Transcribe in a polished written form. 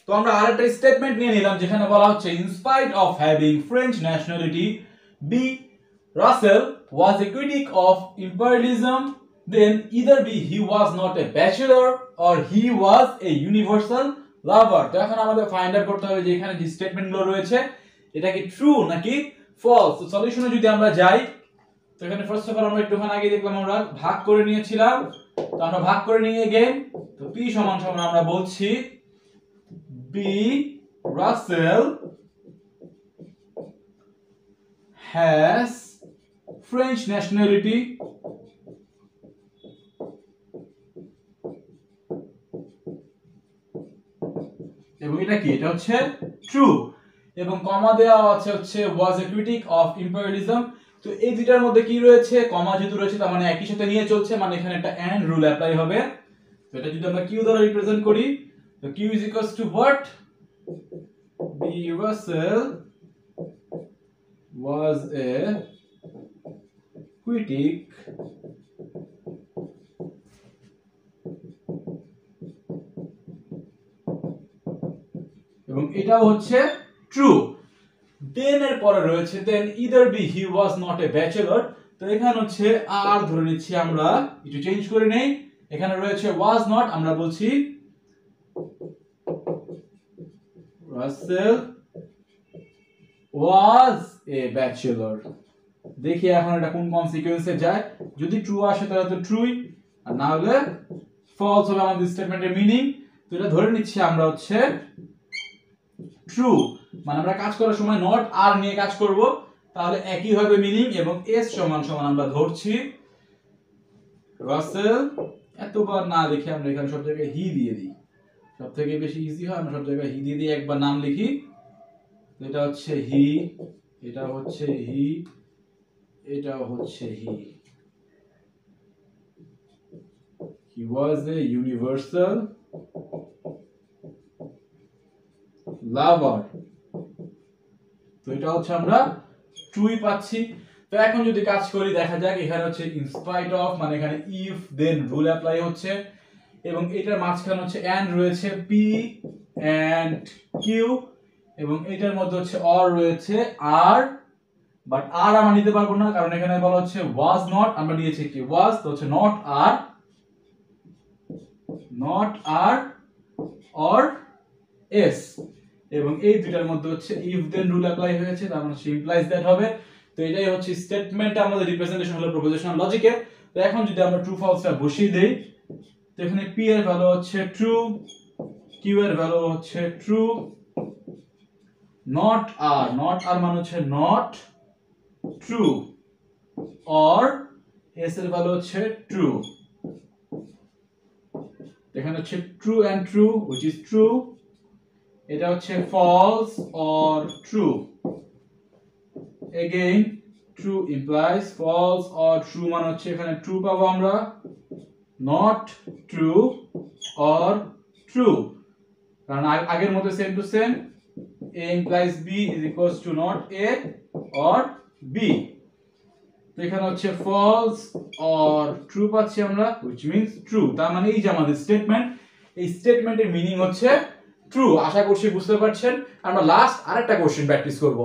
তো আমরা আরেকটা স্টেটমেন্ট নিয়ে নিলাম যেখানে বলা হচ্ছে in spite of having French nationality B. Russell was a critic of imperialism, then either B. he was not a bachelor or he was a universal lover. তো এখন আমাদের ফাইন্ড আউট করতে হবে যে এখানে যে স্টেটমেন্টগুলো রয়েছে এটা কি ট্রু নাকি ফলস। তো সলিউশনে যদি আমরা যাই তো এখানে ফার্স্ট অফ অল আমরা একটুখানি আগে দেখলাম আমরা ভাগ করে নিয়েছিলাম, তো আমরা ভাগ করে নিয়ে এগেইন তো P সমান সমান আমরা বলছি B. Russell has French nationality এবং এটা কি, এটা হচ্ছে ট্রু এবং কমা দেওয়া আছে হচ্ছে was a critic of imperialism। তো এই দুটার মধ্যে কি রয়েছে, কমা যেহেতু রয়েছে তার মানে একই সাথে নিয়ে চলছে, মানে এখানে একটা and রুল অ্যাপ্লাই হবে। তো এটা যদি আমরা q দ্বারা রিপ্রেজেন্ট করি তো q is equals to what, B. Russell was a critic এবং এটাও হচ্ছে ট্রু। দেন এর পরে রয়েছে দেন either B. he was not a bachelor। তো এখানে হচ্ছে আর ধরে নিচ্ছি আমরা একটু চেঞ্জ করে নেই, এখানে রয়েছে was not, আমরা বলছি Russell was a bachelor। দেখি এখন এটা কোন কনসিকুয়েন্সে যায়, যদি ট্রু আসে তাহলে তো ট্রুই, আর না হলে ফলস হবে আমাদের স্টেটমেন্টের মিনিং। তো এটা ধরে নিচ্ছি আমরা হচ্ছে ট্রু, মানে আমরা কাজ করার সময় নট আর নিয়ে কাজ করব তাহলে একই হবে মিনিং এবং এস সমান সমান আমরা ধরছি রাসেল, এতবার না লিখে আমরা এখানে সব জায়গায় হি দিয়ে দিই, সব থেকে বেশি ইজি হয়, আমরা সব জায়গায় হি দিয়ে দিই, একবার নাম লিখি। এটা হচ্ছে হি, এটা হচ্ছে হি, এটা হচ্ছে হি। He was a universal lover। তো এটা হচ্ছে আমরা ট্রুই পাচ্ছি। তো এখন যদি কাজ করি দেখা যাক, এখানে হচ্ছে ইন স্পাইট অফ মানে এখানে ইফ দেন রুল অ্যাপ্লাই হচ্ছে এবং এটার মাঝখানে হচ্ছে এন্ড রয়েছে পি এন্ড কিউ এবং এটার মধ্যে হচ্ছে অর রয়েছে আর, বাট আর আমরা নিতে পারবো না কারণ এখানে বলা হচ্ছে ওয়াজ নট, আমরা নিয়েছি কি ওয়াজ, তো হচ্ছে not R, not R or S এবং এই দুটার মধ্যে হচ্ছে ইফ দেন রুল অ্যাপ্লাই হয়েছে, তার মানে ইমপ্লাইজ দ্যাট হবে। তো এটাই হচ্ছে স্টেটমেন্ট, আমাদের রিপ্রেজেন্টেশন হলো প্রপোজিশনাল লজিকে। তো এখন যদি আমরা ট্রু ফলসটা বসিয়ে দেই তো এখানে পি এর ভ্যালু হচ্ছে ট্রু, কিউ এর ভ্যালু হচ্ছে true, not R, not R মানে হচ্ছে নট ট্রু, অর এস এর ভ্যালু হচ্ছে ট্রু। এখানে হচ্ছে true and true which is true, এটা হচ্ছে false or true, again true implies false or true মানে হচ্ছে এখানে true পাবো আমরা, not true or true, কারণ আগের মতো same to same, a implies b is equals to not a or b। তো এখানে হচ্ছে false or true পাচ্ছি আমরা which means true, তার মানে এই যে আমাদের স্টেটমেন্ট, এই স্টেটমেন্টের মিনিং হচ্ছে ট্রু। আশা করছি বুঝতে পারছেন। আমরা লাস্ট আরেকটা কোশ্চেন প্র্যাকটিস করব।